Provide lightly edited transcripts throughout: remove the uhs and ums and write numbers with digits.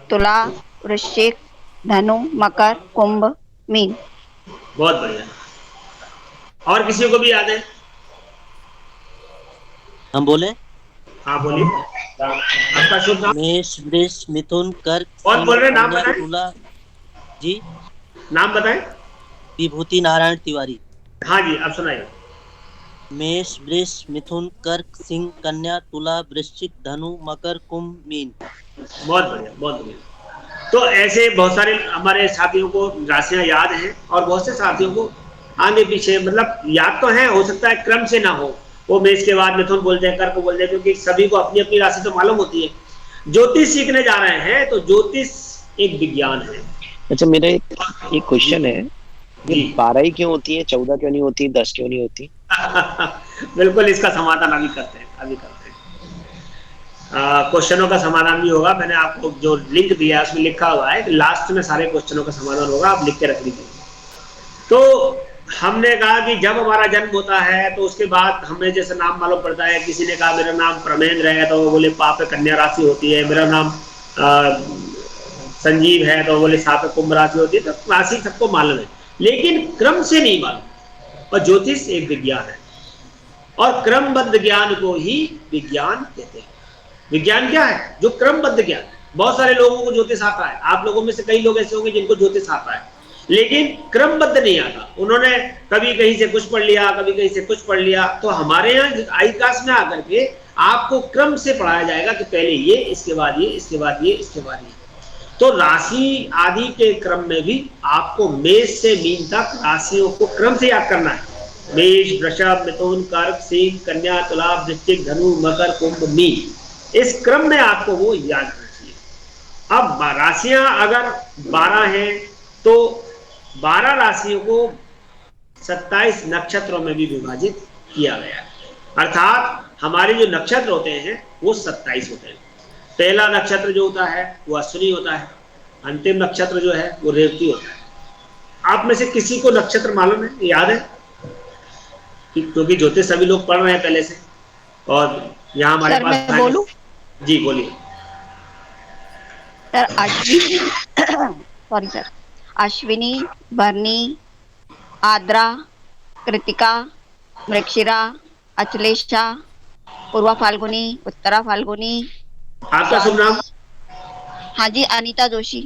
तुला, वृश्चिक, धनु, मकर, कुंभ, मीन। बहुत बढ़िया। और किसी को भी याद है? हम बोले? हाँ बोलिए। आपका शुभ नाम? मेष, वृष, मिथुन, कर्क, कौन सिंह, बोल रहे हैं? नाम कन्या, बताएं। तुला। जी, नाम बताएं। विभूति नारायण तिवारी। हाँ जी, अब सुनाइए। मेष, वृष, मिथुन, कर्क, सिंह, कन्या, तुला, वृश्चिक, धनु, मकर, कुंभ, मीन। बहुत बढ़िया, बहुत बढ़िया। तो ऐसे बहुत सारे हमारे साथियों को राशियां याद हैं और बहुत से साथियों को आगे पीछे मतलब याद तो है, हो सकता है क्रम से ना हो। वो मेष के बाद मिथुन बोलते हैं, कर्क बोलते हैं, क्योंकि सभी को अपनी अपनी राशि तो मालूम होती है। ज्योतिष सीखने जा रहे हैं तो ज्योतिष एक विज्ञान है। अच्छा, मेरा एक क्वेश्चन है, ये जी 12 ही क्यों होती है, 14 क्यों नहीं होती, 10 क्यों नहीं होती? बिल्कुल, इसका समाधान अभी करते हैं, अभी करते हैं। क्वेश्चनों का समाधान भी होगा। मैंने आपको जो लिंक दिया है उसमें लिखा हुआ है कि लास्ट में सारे क्वेश्चनों का समाधान होगा, आप लिख के रख लीजिए। तो हमने कहा कि जब हमारा जन्म होता है तो उसके बाद हमें जैसे नाम मालूम पड़ता है। किसी ने कहा मेरा नाम प्रमेंद्र है तो वो बोले पाप कन्या राशि होती है। मेरा नाम संजीव है तो बोले साप कुंभ राशि होती है। तो राशि सबको मालूम है, लेकिन क्रम से नहीं मालूम। और ज्योतिष एक विज्ञान है और क्रमबद्ध ज्ञान को ही विज्ञान कहते हैं। विज्ञान क्या है? जो क्रमबद्ध ज्ञान। बहुत सारे लोगों को ज्योतिष आता है, आप लोगों में से कई लोग ऐसे होंगे जिनको ज्योतिष आता है, लेकिन क्रमबद्ध नहीं आता। उन्होंने कभी कहीं से कुछ पढ़ लिया, कभी कहीं से कुछ पढ़ लिया। तो हमारे यहाँ आई क्लास में आकर के आपको क्रम से पढ़ाया जाएगा कि पहले ये, इसके बाद ये, इसके बाद ये, इसके बाद ये। तो राशि आदि के क्रम में भी आपको मेष से मीन तक राशियों को क्रम से याद करना है। मेष, वृषभ, मिथुन, कर्क, सिंह, कन्या, तुला, वृश्चिक, धनु, मकर, कुंभ, मीन। इस क्रम में आपको वो याद रखना चाहिए। अब राशियां अगर 12 हैं तो 12 राशियों को 27 नक्षत्रों में भी विभाजित किया गया है। अर्थात हमारे जो नक्षत्र होते हैं वो 27 होते हैं। पहला नक्षत्र जो होता है वो अश्विनी होता है। अंतिम नक्षत्र जो है वो रेवती होता है। आप में से किसी को नक्षत्र मालूम है, याद है? क्योंकि ज्योतिष सभी लोग पढ़ रहे हैं पहले से और यहाँ हमारे सर पास मैं बोलूं? जी बोलिए। Sir Ashwini sorry sir, Ashwini, भरणी, आद्रा, कृतिका, मृगशिरा, अचलेशा, पूर्वा फाल्गुनी, उत्तरा फाल्गुनी। आपका शुभ नाम? हाँ जी, अनीता जोशी।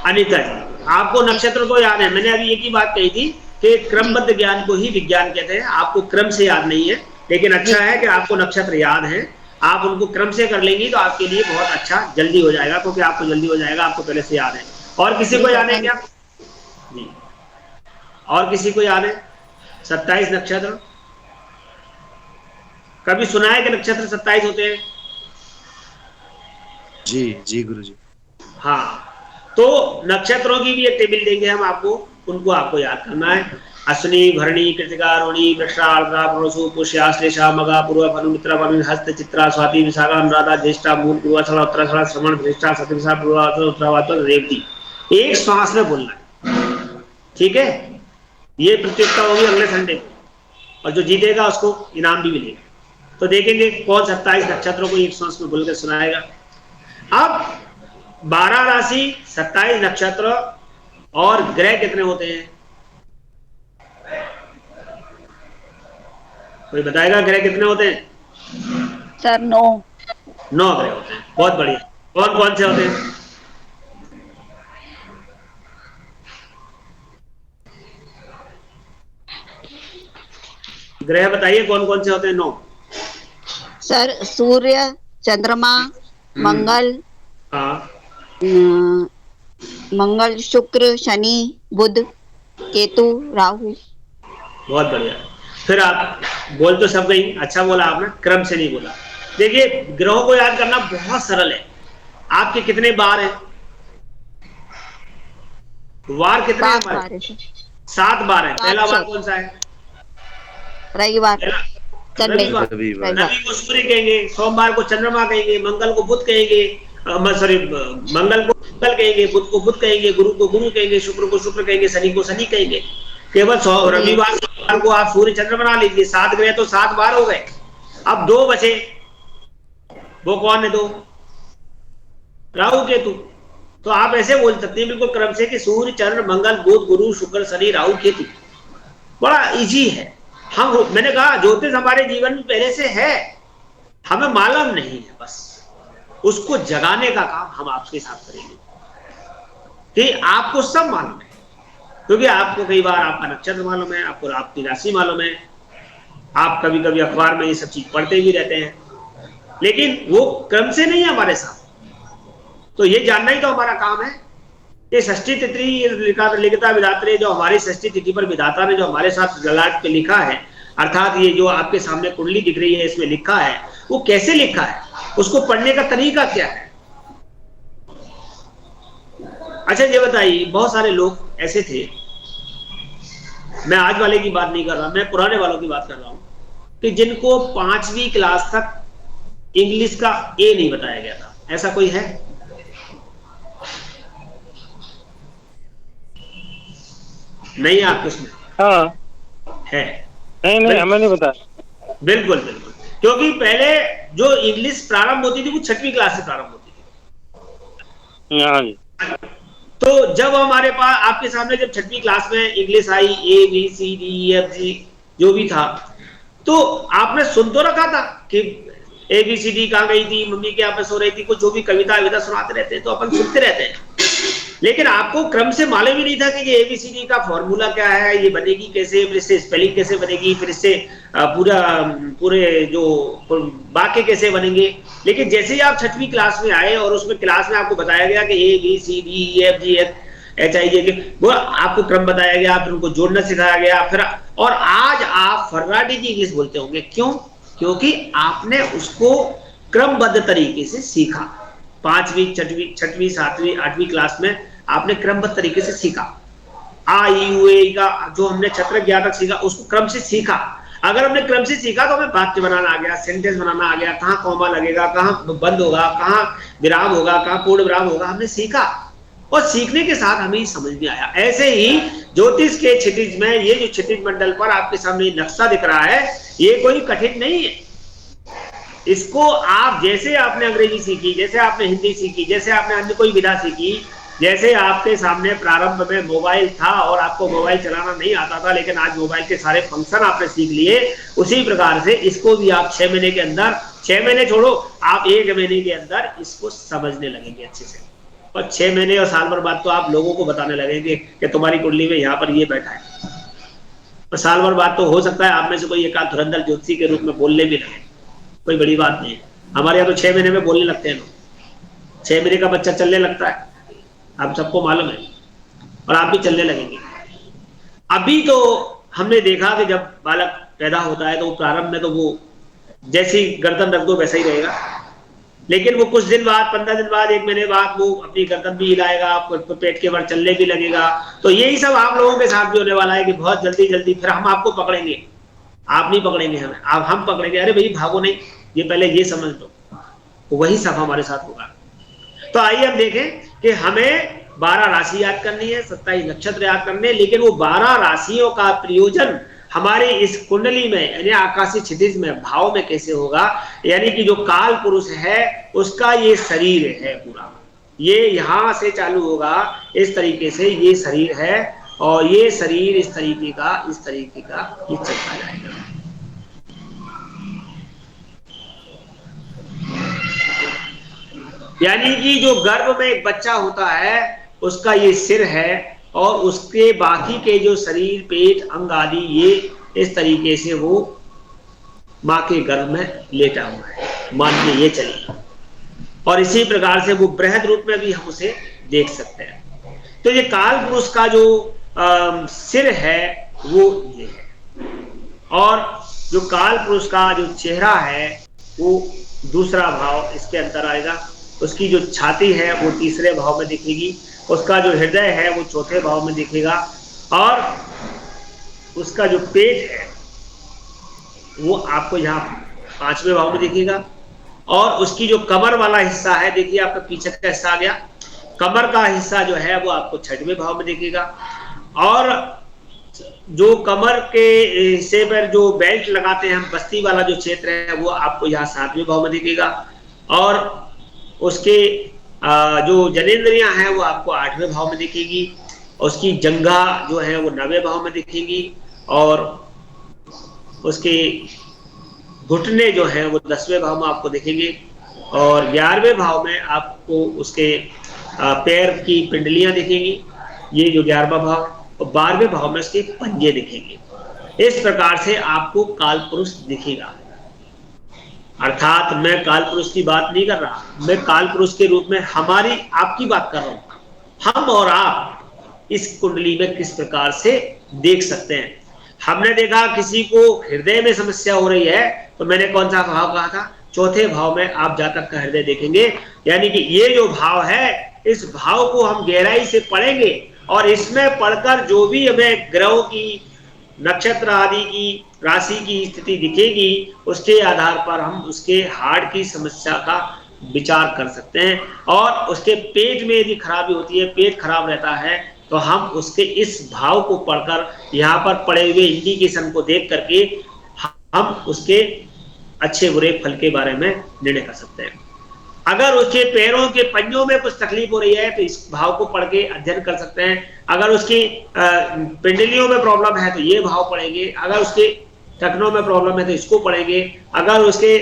अनीता जी, आपको नक्षत्र तो याद है। मैंने अभी एक ही बात कही थी कि क्रमबद्ध ज्ञान को ही विज्ञान कहते हैं। आपको क्रम से याद नहीं है, लेकिन अच्छा है कि आपको नक्षत्र याद है। आप उनको क्रम से कर लेंगी तो आपके लिए बहुत अच्छा जल्दी हो जाएगा, क्योंकि आपको जल्दी हो जाएगा, आपको पहले से याद है। और किसी को याद है क्या? जी, और किसी को याद है 27 नक्षत्र? कभी सुना है कि नक्षत्र 27 होते हैं? जी जी गुरुजी। हाँ, तो नक्षत्रों की भी एक टेबल देंगे हम आपको, उनको आपको याद करना है। अश्विनी, भरणी, कृतिका, रोहिणी, वृषा, आर्द्रा, पुरुषु, पुष्य, आश्लेषा, मघा, पूर्वा, भानु, मित्रा, भानु, हस्त, चित्रा, स्वाति, विशाखा, अनुराधा, ज्येष्ठा, मूल, पूर्वाषाढ़, उत्तराषाढ़, श्रवण, ज्येष्ठा, शतभिषा, पूर्वाषाढ़, उत्तराभाद्र, रेवती। एक श्वास में बोलना है, ठीक है? ये प्रतियोगिता होगी अगले संडे को और जो जीतेगा उसको इनाम भी मिलेगा। तो देखेंगे कौन 27 नक्षत्रों को एक श्वास में बोल के सुनाएगा। अब 12 राशि, 27 नक्षत्र और ग्रह कितने होते हैं? कोई बताएगा ग्रह कितने होते हैं? सर 9। 9 ग्रह होते हैं। बहुत बढ़िया। कौन कौन से होते हैं? ग्रह बताइए कौन कौन से होते हैं 9? सर सूर्य, चंद्रमा, मंगल, हाँ, मंगल, शुक्र, शनि, बुध, केतु, राहु। बहुत बढ़िया। फिर आप बोल तो सब गई, अच्छा बोला आपने, क्रम से नहीं बोला। देखिए, ग्रहों को याद करना बहुत सरल है। आपके कितने बार हैं? वार कितने हैं हमारे? 7 बार है। पहला बार कौन सा है? रविवार, रविवार। रवि को सूर्य कहेंगे, सोमवार को चंद्रमा कहेंगे, मंगल को बुध कहेंगे, सॉरी मंगल को मंगल कहेंगे, बुध को बुध कहेंगे, गुरु को गुरु कहेंगे, शुक्र को शुक्र कहेंगे, शनि को शनि कहेंगे। केवल रविवार को आप सूर्य चंद्र बना लीजिए। 7 ग्रह तो 7 बार हो गए। अब 2 बचे, वो कौन है? 2 राहु केतु। तो आप ऐसे बोल सकते हैं बिल्कुल क्रम से कि सूर्य, चंद्र, मंगल, बुध, गुरु, शुक्र, शनि, राहु, केतु। बड़ा इजी है। हम मैंने कहा ज्योतिष हमारे जीवन में पहले से है, हमें मालूम नहीं है, बस उसको जगाने का काम हम आपके साथ करेंगे कि आपको सब मालूम है। क्योंकि आपको कई बार आपका नक्षत्र मालूम है, आपको आपकी राशि मालूम है, आप कभी कभी अखबार में ये सब चीज पढ़ते भी रहते हैं, लेकिन वो क्रम से नहीं है हमारे साथ। तो ये जानना ही तो हमारा काम है। ये षष्ठी तिथि लिखिता विधात्रे, जो हमारी षष्ठी तिथि पर विधाता ने जो हमारे साथ ललाट पे लिखा है, अर्थात ये जो आपके सामने कुंडली दिख रही है इसमें लिखा है, वो कैसे लिखा है, उसको पढ़ने का तरीका क्या है। अच्छा ये बताइए, बहुत सारे लोग ऐसे थे, मैं आज वाले की बात नहीं कर रहा, मैं पुराने वालों की बात कर रहा हूं, कि जिनको 5वीं क्लास तक इंग्लिश का ए नहीं बताया गया था। ऐसा कोई है? नहीं आपको उसमें? हाँ है। नहीं हमें नहीं बताया। बिल्कुल बिल्कुल, क्योंकि पहले जो इंग्लिश प्रारंभ होती थी वो 6वीं क्लास से प्रारंभ होती थी। हाँ जी। तो जब हमारे पास आपके सामने जब 6वीं क्लास में इंग्लिश आई, A B C D E F G जो भी था, तो आपने सुन तो रखा था कि ए बी सी डी कहाँ गई थी, मम्मी के यहाँ पे सो रही थी, कुछ जो भी कविता विधा सुनाते रहते हैं तो अपन सुनते रहते हैं, लेकिन आपको क्रम से मालूम ही नहीं था कि ये एबीसीडी का फॉर्मूला क्या है, ये बनेगी कैसे, फिर इससे स्पेलिंग कैसे बनेगी, फिर इससे पूरे जो वाक्य कैसे बनेंगे। लेकिन जैसे ही आप 6वीं क्लास में आए और उसमें क्लास में आपको बताया गया कि A B C D E F G H I J K, वो आपको क्रम बताया गया, फिर उनको जोड़ना सिखाया गया, फिर और आज आप फर्राटी की इंग्लिश बोलते होंगे। क्यों? क्योंकि आपने उसको क्रमबद्ध तरीके से सीखा। 5वीं 6वीं 7वीं 8वीं क्लास में आपने क्रमबद्ध तरीके से सीखा। आ ई यू ए का जो हमने छत्र ज्ञान तक सीखा, उसको क्रम से सीखा। अगर हमने क्रम से सीखा तो हमें वाक्य बनाना आ गया, सेंटेंस बनाना आ गया, कहाँ कॉमा लगेगा, कहाँ बंद होगा, कहाँ विराम होगा, कहाँ पूर्ण विराम होगा, हमने सीखा और सीखने के साथ हमें समझ में आया। ऐसे ही ज्योतिष के क्षितिज में, ये जो क्षितिज मंडल पर आपके सामने नक्शा दिख रहा है, ये कोई कठिन नहीं है। इसको आप जैसे आपने अंग्रेजी सीखी, जैसे आपने हिंदी सीखी, जैसे आपने अन्य कोई विधा सीखी, जैसे आपके सामने प्रारंभ में मोबाइल था और आपको मोबाइल चलाना नहीं आता था, लेकिन आज मोबाइल के सारे फंक्शन आपने सीख लिए, उसी प्रकार से इसको भी आप 6 महीने के अंदर, 6 महीने छोड़ो, आप 1 महीने के अंदर इसको समझने लगेंगे अच्छे से। और 6 महीने और साल भर बाद तो आप लोगों को बताने लगेंगे कि तुम्हारी कुंडली में यहाँ पर ये बैठा है। और साल भर बाद तो हो सकता है आप में से कोई एक आध धुरंधर ज्योतिषी के रूप में बोलने भी लगे, कोई बड़ी बात नहीं है। हमारे यहाँ तो 6 महीने में बोलने लगते हैं लोग, 6 महीने का बच्चा चलने लगता है, आप सबको मालूम है, और आप भी चलने लगेंगे। अभी तो हमने देखा कि जब बालक पैदा होता है तो प्रारंभ में तो वो जैसी गर्दन रख दो वैसा ही रहेगा, लेकिन वो कुछ दिन बाद, 15 दिन बाद, 1 महीने बाद वो अपनी गर्दन भी हिलाएगा, पेट के बाहर चलने भी लगेगा। तो यही सब आप लोगों के साथ भी होने वाला है कि बहुत जल्दी जल्दी फिर हम आपको पकड़ेंगे, आप नहीं पकड़ेंगे हमें, आप हम पकड़ेंगे, अरे भाई भागो नहीं, ये पहले ये समझ लो। तो वही सब हमारे साथ होगा। तो आइए हम देखें कि हमें 12 राशि याद करनी है, 27 नक्षत्र याद करने, लेकिन वो 12 राशियों का प्रयोजन हमारे इस कुंडली में यानी आकाशीय क्षितिज में भाव में कैसे होगा। यानी कि जो काल पुरुष है उसका ये शरीर है पूरा, ये यहां से चालू होगा, इस तरीके से ये शरीर है, और ये शरीर इस तरीके का ये चलता जाएगा। यानी कि जो गर्भ में एक बच्चा होता है उसका ये सिर है, और उसके बाकी के जो शरीर, पेट, अंग आदि ये इस तरीके से वो मां के गर्भ में लेटा हुआ है, मान के ये चलिए। और इसी प्रकार से वो बृहद रूप में भी हम उसे देख सकते हैं। तो ये काल पुरुष का जो सिर है वो ये है, और जो काल पुरुष का जो चेहरा है वो दूसरा भाव इसके अंदर आएगा। उसकी जो छाती है वो तीसरे भाव में दिखेगी, उसका जो हृदय है वो चौथे भाव में दिखेगा, और उसका जो पेट है वो आपको यहाँ 5वें भाव में दिखेगा, और उसकी जो कमर वाला हिस्सा है, देखिए आपका पीछे का हिस्सा आ गया, कमर का हिस्सा जो है वो आपको 6वें भाव में दिखेगा, और जो कमर के हिस्से पर जो बेल्ट लगाते हैं हम, बस्ती वाला जो क्षेत्र है वो आपको यहाँ 7वें भाव में दिखेगा, और उसके जो जनेंद्रियां हैं वो आपको 8वें भाव में दिखेगी, उसकी जंघा जो है वो 9वें भाव में दिखेगी, और उसके घुटने जो हैं वो 10वें भाव में आपको दिखेंगे, और 11वें भाव में आपको उसके पैर की पिंडलियां दिखेंगी, ये जो 11वां भाव है, और 12वें भाव में उसके पंजे दिखेंगे। इस प्रकार से आपको काल पुरुष दिखेगा। अर्थात मैं काल पुरुष की बात नहीं कर रहा, मैं काल पुरुष के रूप में हमारी आपकी बात कर रहा हूं। हम और आप इस कुंडली में किस प्रकार से देख सकते हैं। हमने देखा किसी को हृदय में समस्या हो रही है, तो मैंने कौन सा भाव कहा था? 4थे भाव में आप जातक का हृदय देखेंगे, यानी कि ये जो भाव है, इस भाव को हम गहराई से पढ़ेंगे, और इसमें पढ़कर जो भी हमें ग्रहों की, नक्षत्र आदि की, राशि की स्थिति दिखेगी, उसके आधार पर हम उसके हार्ट की समस्या का विचार कर सकते हैं। और उसके पेट में यदि खराबी होती है, पेट खराब रहता है, तो हम उसके इस भाव को पढ़कर, यहाँ पर पड़े हुए इंडिकेशन को देख करके हम उसके अच्छे बुरे फल के बारे में निर्णय कर सकते हैं। अगर उसके पैरों के पंजों में कुछ तकलीफ हो रही है, तो इस भाव को पढ़ के अध्ययन कर सकते हैं। अगर उसकी पिंडलियों में प्रॉब्लम है, तो ये भाव पढ़ेंगे। अगर उसके टखनों में प्रॉब्लम है, तो इसको पढ़ेंगे। अगर उसके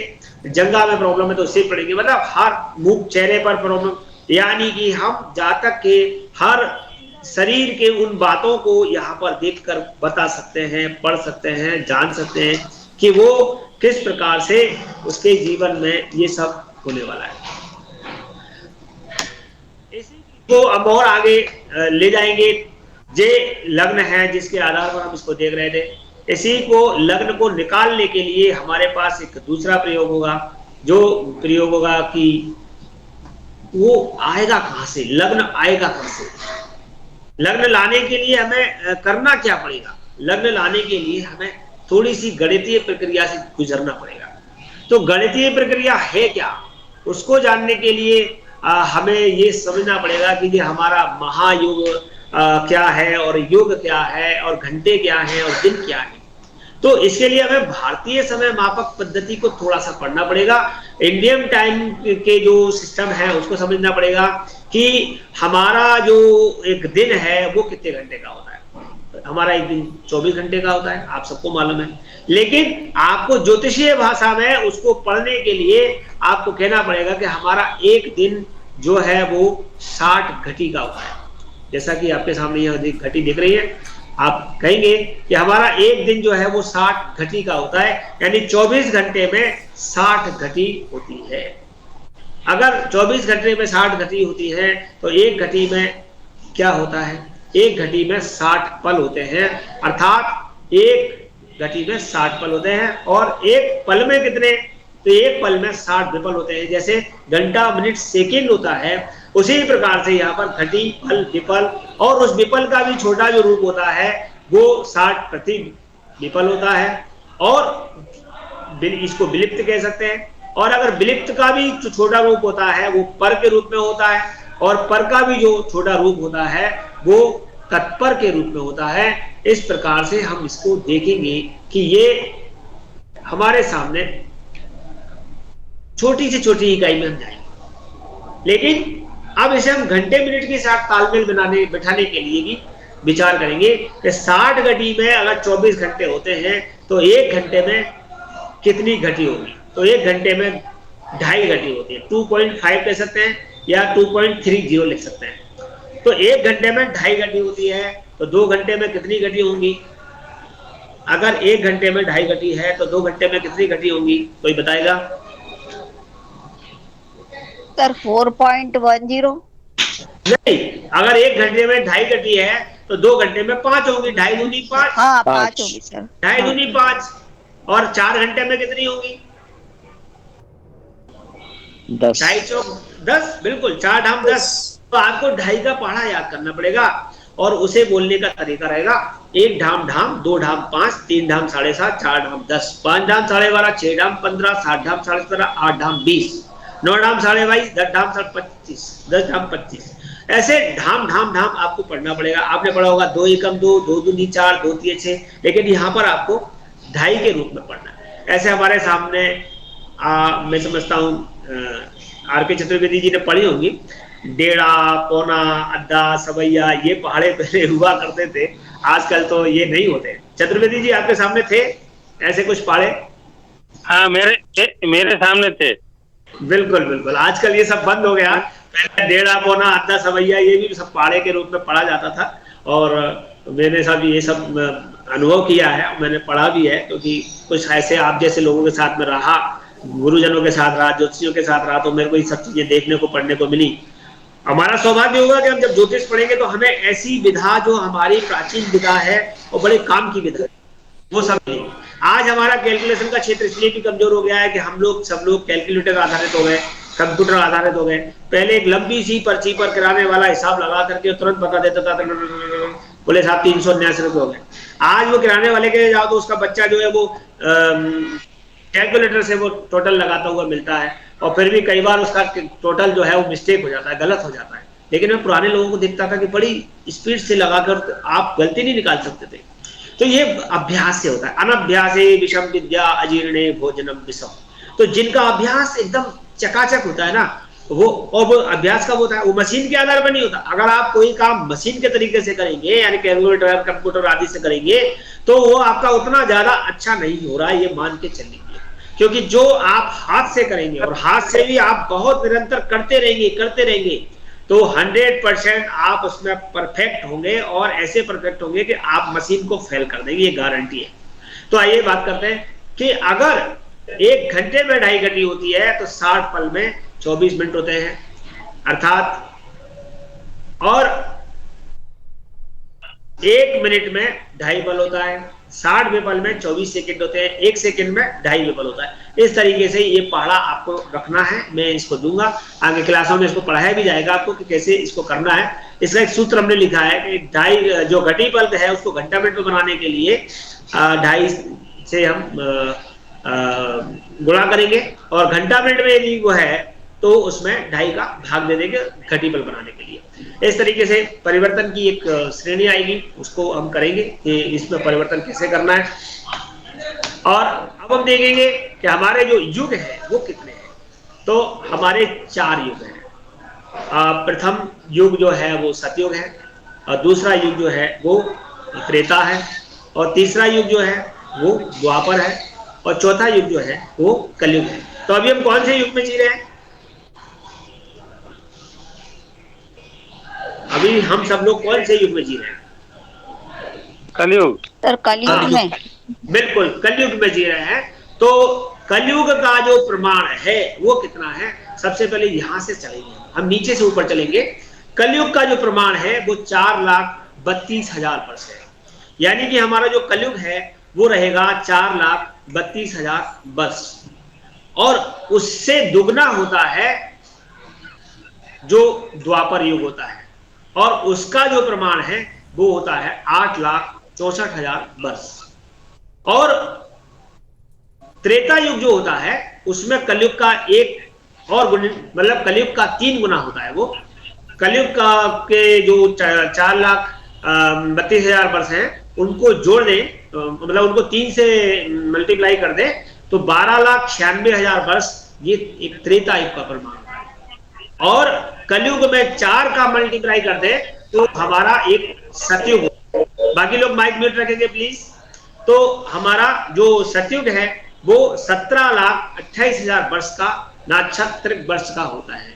जंघा में प्रॉब्लम है, तो इसे पढ़ेंगे। मतलब हर मुंह, चेहरे पर प्रॉब्लम, यानी कि हम जातक के हर शरीर के उन बातों को यहाँ पर देखकर बता सकते हैं, पढ़ सकते हैं, जान सकते हैं कि वो किस प्रकार से उसके जीवन में ये सब होने वाला है। इसी को अब और आगे ले जाएंगे। जे लग्न है जिसके आधार पर हम इसको देख रहे थे, इसी को लग्न को निकालने के लिए हमारे पास एक दूसरा प्रयोग होगा। जो प्रयोग होगा कि वो आएगा कहां से, लग्न आएगा कहां से। लग्न लाने के लिए हमें करना क्या पड़ेगा? लग्न लाने के लिए हमें थोड़ी सी गणितीय प्रक्रिया से गुजरना पड़ेगा। तो गणितीय प्रक्रिया है क्या, उसको जानने के लिए हमें ये समझना पड़ेगा कि ये हमारा महायुग क्या है, और युग क्या है, और घंटे क्या है, और दिन क्या है। तो इसके लिए हमें भारतीय समय मापक पद्धति को थोड़ा सा पढ़ना पड़ेगा। इंडियन टाइम के जो सिस्टम है उसको समझना पड़ेगा कि हमारा जो एक दिन है वो कितने घंटे का होता है। हमारा एक दिन 24 घंटे का होता है, आप सबको मालूम है। लेकिन आपको ज्योतिषीय भाषा में उसको पढ़ने के लिए आपको कहना पड़ेगा कि हमारा एक दिन जो है वो 60 घटी का होता है। जैसा कि आपके सामने यह घटी दिख रही है, आप कहेंगे कि हमारा एक दिन जो है वो 60 घटी का होता है, यानी 24 घंटे में 60 घटी होती है। अगर 24 घंटे में 60 घटी होती है, तो एक घटी में क्या होता है? एक घटी में 60 पल होते हैं, अर्थात एक घटी में 60 पल होते हैं। और एक पल में कितने? तो एक पल में 60 विपल होते हैं। जैसे घंटा, मिनट, सेकंड होता है, उसी प्रकार से यहाँ पर घटी, पल, विपल, और उस विपल का भी छोटा जो रूप होता है वो 60 प्रति विपल होता है, और इसको विलिप्त कह सकते हैं। और अगर विलिप्त का भी जो छोटा रूप होता है वो पर के रूप में होता है, और पर का भी जो छोटा रूप होता है वो तत्पर के रूप में होता है। इस प्रकार से हम इसको देखेंगे कि ये हमारे सामने छोटी से छोटी इकाई में हम जाएंगे। लेकिन अब इसे हम घंटे मिनट के साथ तालमेल बिठाने के लिए भी विचार करेंगे कि 60 घटी में अगर 24 घंटे होते हैं, तो एक घंटे में कितनी घटी होगी? तो एक घंटे में 2.5 घटी होती है। 2.5 कह सकते हैं या 2.30 लिख सकते हैं। तो एक घंटे में 2.5 घटी होती है, तो 2 घंटे में कितनी घटी होंगी? अगर एक घंटे में 2.5 घटी है, तो 2 घंटे में कितनी घटी होंगी? कोई बताएगा? सर 4.10। नहीं, अगर एक घंटे में 2.5 घटी है, तो 2 घंटे में 5 होंगी। 2.5 दूनी 5। हाँ 5 होगी सर। 2.5 दूनी 5। और 4 घंटे में कितनी होगी? 10। 2.5 चौक 10, बिल्कुल 4 ढाम 10। तो आपको 2.5 का पहाड़ा याद करना पड़ेगा, और उसे बोलने का तरीका रहेगा 1 ढाम ढाम, 2 ढाम 5, 3 ढाम 7.5, 4 ढाम 10, 5 ढाम 12.5, 6 ढाम 15, 7 ढाम 17.5, 8 ढाम 20, 9 ढाम 22.5, 10 ढाम 25, 10 ढाम 25। ऐसे ढाम ढाम ढाम आपको पढ़ना पड़ेगा। आपने पढ़ा होगा 2 एकम 2, 2 दूनी 4, 2 तिये 6, लेकिन यहाँ पर आपको 2.5 के रूप में पढ़ना है। ऐसे हमारे सामने मैं समझता हूँ आर के चतुर्वेदी जी ने पढ़ी होंगी डेढ़ा, पौना, अद्धा, सवैया, ये पहाड़े पहले हुआ करते थे। आजकल तो ये नहीं होते। चतुर्वेदी जी आपके सामने थे ऐसे कुछ पहाड़े? हाँ, मेरे सामने थे। बिल्कुल बिल्कुल, आजकल ये सब बंद हो गया। पहले डेढ़ा, पौना, अद्धा, सवैया ये भी सब पहाड़े के रूप में पढ़ा जाता था। और मैंने सब ये सब अनुभव किया है, मैंने पढ़ा भी है, क्योंकि कुछ ऐसे आप जैसे लोगों के साथ में रहा, गुरुजनों के साथ रहा, ज्योतिषियों के साथ रहा, तो मेरे को ये सब चीजें देखने को पढ़ने को मिली। हमारा सौभाग्य होगा कि हम जब ज्योतिष पढ़ेंगे तो हमें ऐसी विधा जो हमारी प्राचीन विधा है और बड़े काम की विधा है वो सब नहीं। आज हमारा कैलकुलेशन का क्षेत्र इसलिए भी कमजोर हो गया है कि हम लोग सब लोग कैलकुलेटर आधारित हो गए, कंप्यूटर आधारित हो गए। पहले एक लंबी सी पर्ची पर किराने वाला हिसाब लगा करके तुरंत बता देता था, बोले साहब 379 रुपये हो गए। आज वो किराने वाले के जाओ तो उसका बच्चा जो है वो कैलकुलेटर से वो टोटल लगाता हुआ मिलता है, और फिर भी कई बार उसका टोटल जो है वो मिस्टेक हो जाता है, गलत हो जाता है। लेकिन मैं पुराने लोगों को देखता था कि बड़ी स्पीड से लगाकर आप गलती नहीं निकाल सकते थे। तो ये अभ्यास से होता है। अनभ्यासे विषम विद्या अजीर्णे भोजनम विषम। तो जिनका अभ्यास एकदम चकाचक होता है ना, वो, और वो अभ्यास कब होता है? वो मशीन के आधार पर नहीं होता। अगर आप कोई काम मशीन के तरीके से करेंगे, यानी कैलकुलेटर, कंप्यूटर आदि से करेंगे, तो वो आपका उतना ज्यादा अच्छा नहीं हो रहा है, ये मान के चलिए। क्योंकि जो आप हाथ से करेंगे, और हाथ से भी आप बहुत निरंतर करते रहेंगे, तो 100% आप उसमें परफेक्ट होंगे, और ऐसे परफेक्ट होंगे कि आप मशीन को फेल कर देंगे, ये गारंटी है। तो आइए बात करते हैं कि अगर 1 घंटे में 2.5 घंटी होती है तो 60 पल में 24 मिनट होते हैं, अर्थात, और 1 मिनट में 2.5 पल होता है, 60वें पल में 24 सेकंड होते हैं, 1 सेकंड में 2.5 पल होता है। इस तरीके से ये पहाड़ा आपको रखना है, मैं इसको दूंगा आगे क्लासों में, इसको पढ़ाया भी जाएगा आपको कि कैसे इसको करना है। इसका एक सूत्र हमने लिखा है कि 2.5 जो घटी पल है उसको घंटा मिनट में बनाने के लिए 2.5 से हम गुणा करेंगे, और घंटा मिनट में यदि वो है तो उसमें 2.5 का भाग दे देंगे घटी पल बनाने के लिए। इस तरीके से परिवर्तन की एक श्रेणी आएगी, उसको हम करेंगे कि इसमें परिवर्तन कैसे करना है। और अब हम देखेंगे कि हमारे जो युग है वो कितने हैं। तो हमारे 4 युग हैं। प्रथम युग जो है वो सतयुग है, और दूसरा युग जो है वो त्रेता है, और तीसरा युग जो है वो द्वापर है, और चौथा युग जो है वो कलयुग है। तो अभी हम कौन से युग में जी रहे हैं? अभी हम सब लोग कौन से युग में जी रहे हैं? कलयुग। सर कलयुग में। बिल्कुल कलयुग में जी रहे हैं। तो कलयुग का जो प्रमाण है वो कितना है? सबसे पहले यहां से चलेंगे, हम नीचे से ऊपर चलेंगे। कलयुग का जो प्रमाण है वो 4,32,000 वर्ष है। यानी कि हमारा जो कलयुग है वो रहेगा 4,32,000 वर्ष, और उससे दुगना होता है जो द्वापर युग होता है, और उसका जो प्रमाण है वो होता है 8,64,000 वर्ष। और त्रेता युग जो होता है उसमें कलयुग का एक और गुण, मतलब कलयुग का 3 गुना होता है। वो कलयुग का के जो 4,32,000 वर्ष हैं उनको जोड़ दें, मतलब उनको 3 से मल्टीप्लाई कर दें तो 12,96,000 वर्ष ये एक त्रेता युग का प्रमाण होता है। और कलयुग में 4 का मल्टीप्लाई कर दे तो हमारा एक सतयुग। बाकी लोग माइक म्यूट रखेंगे प्लीज। तो हमारा जो सतयुग है वो 17,28,000 वर्ष का नाक्षत्रिक वर्ष का होता है।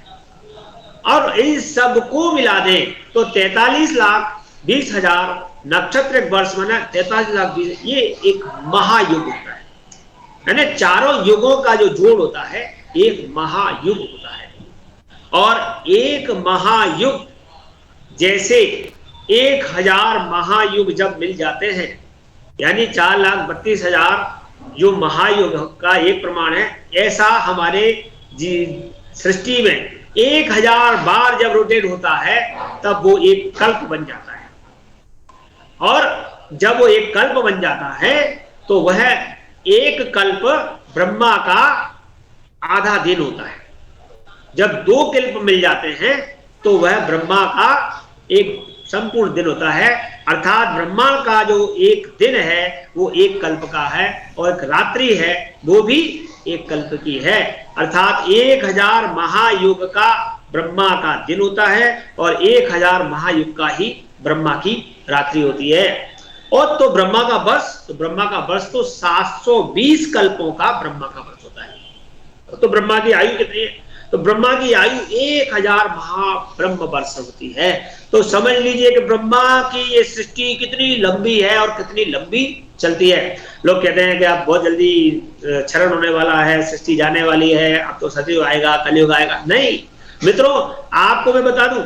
और इन सबको मिला दें तो 43,20,000 नक्षत्रिक वर्ष में 43,20,000 ये एक महायुग होता है। यानी चारों युगों का जो जोड़ होता है एक महायुग होता है। और एक महायुग जैसे 1,000 महायुग जब मिल जाते हैं, यानी 4,32,000 जो महायुग का एक प्रमाण है, ऐसा हमारे सृष्टि में 1,000 बार जब रोटेट होता है तब वो एक कल्प बन जाता है। और जब वो एक कल्प बन जाता है तो वह एक कल्प ब्रह्मा का आधा दिन होता है। जब 2 कल्प मिल जाते हैं तो वह ब्रह्मा का एक संपूर्ण दिन होता है। अर्थात ब्रह्मा का जो एक दिन है वो एक कल्प का है, और एक रात्रि है वो भी एक कल्प की है। अर्थात 1,000 महायुग का ब्रह्मा का दिन होता है और 1000 महायुग का ही ब्रह्मा की रात्रि होती है। और तो ब्रह्मा का वर्ष तो 720 कल्पों का ब्रह्मा का वर्ष होता है। तो ब्रह्मा की आयु कितनी है? तो ब्रह्मा की आयु 1000 महाब्रह्म वर्ष होती है। तो समझ लीजिए कि ब्रह्मा की ये सृष्टि कितनी लंबी है और कितनी लंबी चलती है। लोग कहते हैं कि अब बहुत जल्दी क्षरण होने वाला है, सृष्टि जाने वाली है, अब तो सतयुग आएगा, कलयुग आएगा। नहीं मित्रों, आपको मैं बता दूं,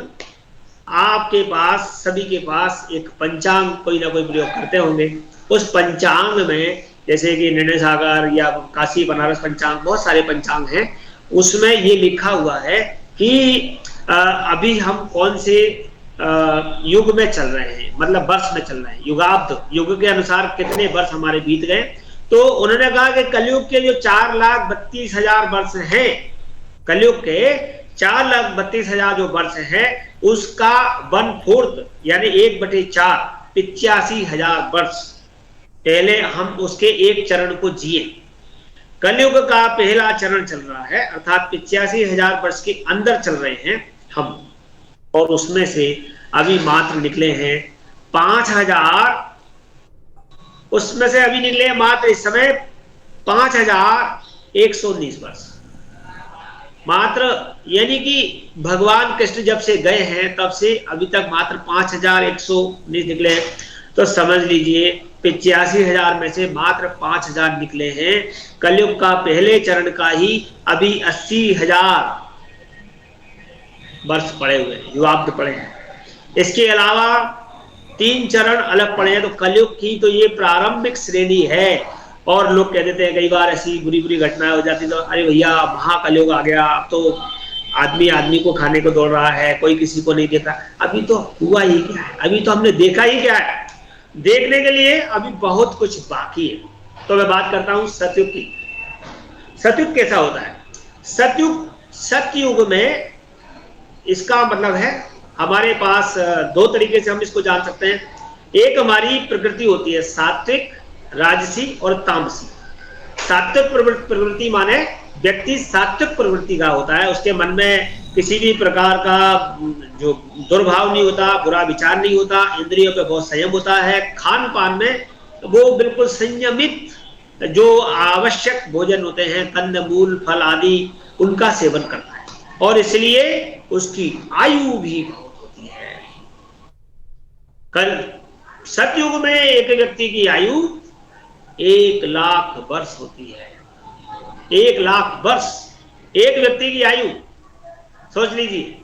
आपके पास सभी के पास एक पंचांग कोई ना कोई प्रयोग करते होंगे। उस पंचांग में जैसे कि निर्णय सागर या काशी बनारस पंचांग, बहुत सारे पंचांग हैं, उसमें ये लिखा हुआ है कि अभी हम कौन से युग में चल रहे हैं, मतलब वर्ष में चल रहे हैं, युगाब्द, युग के अनुसार कितने वर्ष हमारे बीत गए। तो उन्होंने कहा कि कलयुग के जो 4,32,000 वर्ष हैं, कलयुग के 4,32,000 जो वर्ष है उसका 1/4 यानी 1/4 85,000 वर्ष पहले हम उसके एक चरण को जिए। कलयुग का पहला चरण चल रहा है, अर्थात 85,000 वर्ष के अंदर चल रहे हैं हम, और उसमें से अभी मात्र निकले हैं 5,000, उसमें से अभी निकले मात्र इस समय 5,119 वर्ष मात्र। यानी कि भगवान कृष्ण जब से गए हैं तब से अभी तक मात्र 5,119 निकले हैं। तो समझ लीजिए 85,000 में से मात्र 5,000 निकले हैं। कलयुग का पहले चरण का ही अभी 80,000 वर्ष पड़े हुए हैं, युगाब्द पड़े हैं। इसके अलावा 3 चरण अलग पड़े हैं। तो कलयुग की तो ये प्रारंभिक श्रेणी है। और लोग कह देते हैं कई बार ऐसी बुरी बुरी घटनाएं हो जाती, तो अरे भैया महाकलयुग आ गया, अब तो आदमी आदमी को खाने को दौड़ रहा है, कोई किसी को नहीं देखा। अभी तो हुआ ही क्या है, अभी तो हमने देखा ही क्या है, देखने के लिए अभी बहुत कुछ बाकी है। तो मैं बात करता हूं सतयुग की। सतयुग कैसा होता है? सतयुग में इसका मतलब है हमारे पास 2 तरीके से हम इसको जान सकते हैं। एक हमारी प्रकृति होती है सात्विक, राजसी और तामसी। सात्विक प्रवृत्ति माने व्यक्ति सात्विक प्रवृत्ति का होता है, उसके मन में किसी भी प्रकार का जो दुर्भाव नहीं होता, बुरा विचार नहीं होता, इंद्रियों पे बहुत संयम होता है, खान पान में वो बिल्कुल संयमित, जो आवश्यक भोजन होते हैं कंद मूल फल आदि उनका सेवन करता है, और इसलिए उसकी आयु भी बहुत होती है। कल सतयुग में एक व्यक्ति की आयु 1,00,000 वर्ष होती है। 1,00,000 वर्ष एक व्यक्ति की आयु, सोच लीजिए।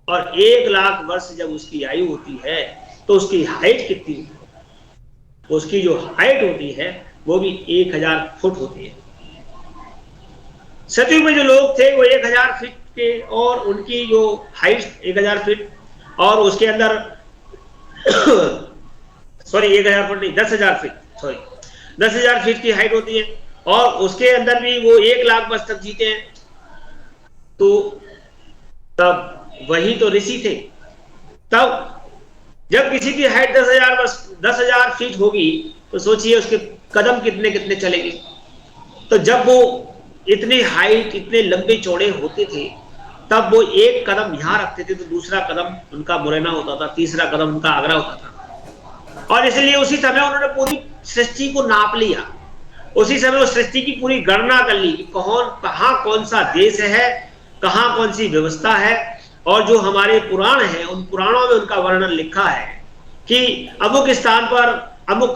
और 1,00,000 वर्ष जब उसकी आयु होती है तो उसकी हाइट कितनी होती है? उसकी जो हाइट होती है वो भी 1,000 फुट होती है। सतयुग में जो लोग थे वो 1,000 फीट के, और उनकी जो हाइट 1,000 फीट, और उसके अंदर सॉरी 1,000 फुट नहीं, 10,000 फीट, सॉरी 10,000 फीट की हाइट होती है, और उसके अंदर भी वो 1,00,000 वर्ष तक जीते हैं। तो तब वही तो ऋषि थे। तब जब किसी की हाइट 10,000 फीट होगी तो सोचिए उसके कदम कितने कितने चलेंगे। तो जब वो इतनी हाइट, इतने लंबे चौड़े होते थे, तब वो एक कदम यहाँ रखते थे तो दूसरा कदम उनका मुरैना होता था, तीसरा कदम उनका आगरा होता था। और इसलिए उसी समय उन्होंने पूरी सृष्टि को नाप लिया, उसी समय उस सृष्टि की पूरी गणना कर ली कि कहाँ कौन सा देश है, कहाँ कौन सी व्यवस्था है। और जो हमारे पुराण हैं उन पुराणों में उनका वर्णन लिखा है कि अमुक स्थान पर अमुक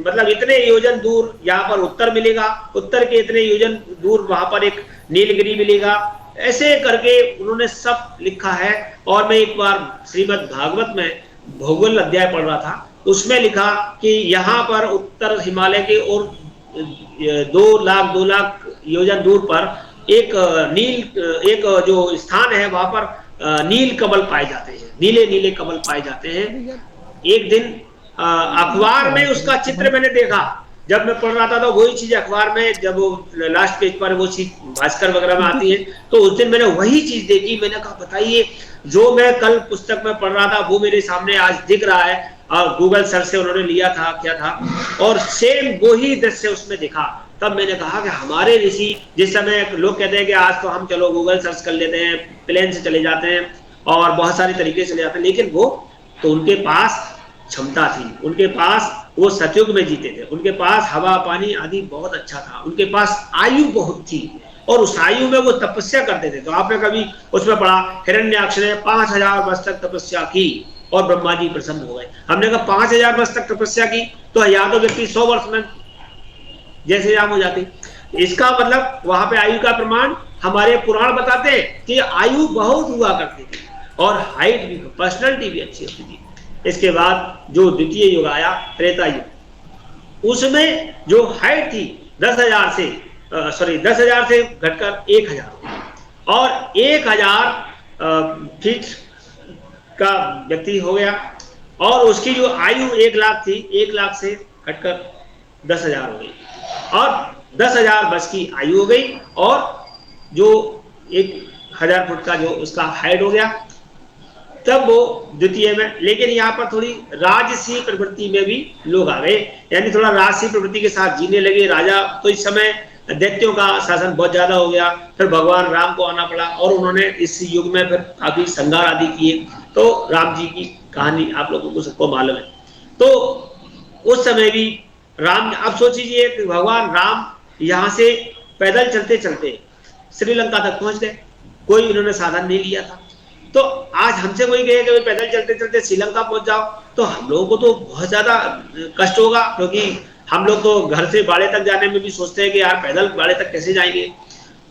मतलब इतने योजन दूर यहाँ पर उत्तर मिलेगा, उत्तर के इतने योजन दूर वहां पर एक नीलगिरी मिलेगा। ऐसे करके उन्होंने सब लिखा है। और मैं एक बार श्रीमद् भागवत में भूगोल अध्याय पढ़ रहा था, उसमें लिखा कि यहाँ पर उत्तर हिमालय के और 2 लाख योजन दूर पर एक जो स्थान है वहां पर नील कमल पाए जाते हैं, नीले नीले कमल पाए जाते हैं। एक दिन अखबार में उसका चित्र मैंने देखा, जब मैं पढ़ रहा था तो वही चीज अखबार में, जब वो लास्ट पेज पर वो चीज भास्कर वगैरह में आती है, तो उस दिन मैंने वही चीज देखी। मैंने कहा बताइए, जो मैं कल पुस्तक में पढ़ रहा था वो मेरे सामने आज दिख रहा है, और गूगल सर्च से उन्होंने लिया था क्या था, और सेम वही दृश्य उसमें दिखा तब मैंने कहा कि हमारे ऋषि, जिस समय लोग कहते हैं कि आज तो हम चलो गूगल सर्च कर लेते हैं, प्लेन से चले जाते हैं और बहुत सारी तरीके से चले जाते हैं, लेकिन वो तो उनके पास क्षमता थी, उनके पास वो सतयुग में जीते थे, उनके पास हवा पानी आदि बहुत अच्छा था, उनके पास आयु बहुत थी और उस आयु में वो तपस्या करते थे। तो आपने कभी उसमें पढ़ा, हिरण्याक्ष ने 5000 वर्ष तक तपस्या की और ब्रह्मा जी प्रसन्न हो गए। हमने कहा 5000 वर्ष तक तपस्या की तो या तो व्यक्ति 100 वर्ष में जैसे जाम हो जाती। इसका मतलब वहां पे आयु का प्रमाण हमारे पुराण बताते हैं कि आयु बहुत हुआ करती थी और हाइट भी, पर्सनैलिटी भी अच्छी होती थी। इसके बाद जो द्वितीय युग आया, त्रेता युग, उसमें जो हाइट थी 10,000 से घटकर 1,000 और 1,000 फीट का व्यक्ति हो गया और उसकी जो आयु 1 लाख थी, 1 लाख से घटकर 10,000 हो गई और 10,000 वर्ष की आयु हो गई और जो 1,000 फुट का जो उसका हाइट हो गया, तब वो द्वितीय में। लेकिन यहाँ पर थोड़ी राजसी प्रवृत्ति में भी लोग आ गए, यानी थोड़ा राजसी प्रवृत्ति के साथ जीने लगे राजा। तो इस समय दैत्यों का शासन बहुत ज्यादा हो गया, फिर भगवान राम को आना पड़ा और उन्होंने इस युग में फिर काफी संहार आदि किए। तो राम जी की कहानी आप लोगों को सबको मालूम है। तो उस समय भी राम, अब सोचिए कि भगवान राम यहाँ से पैदल चलते चलते श्रीलंका तक पहुंच गए, कोई उन्होंने साधन नहीं लिया था। तो आज हमसे कोई कहे कि पैदल चलते चलते श्रीलंका पहुंच जाओ, तो हम लोगों को तो बहुत ज्यादा कष्ट होगा, क्योंकि हम लोग तो घर से बाड़े तक जाने में भी सोचते हैं कि यार पैदल बाड़े तक कैसे जाएंगे।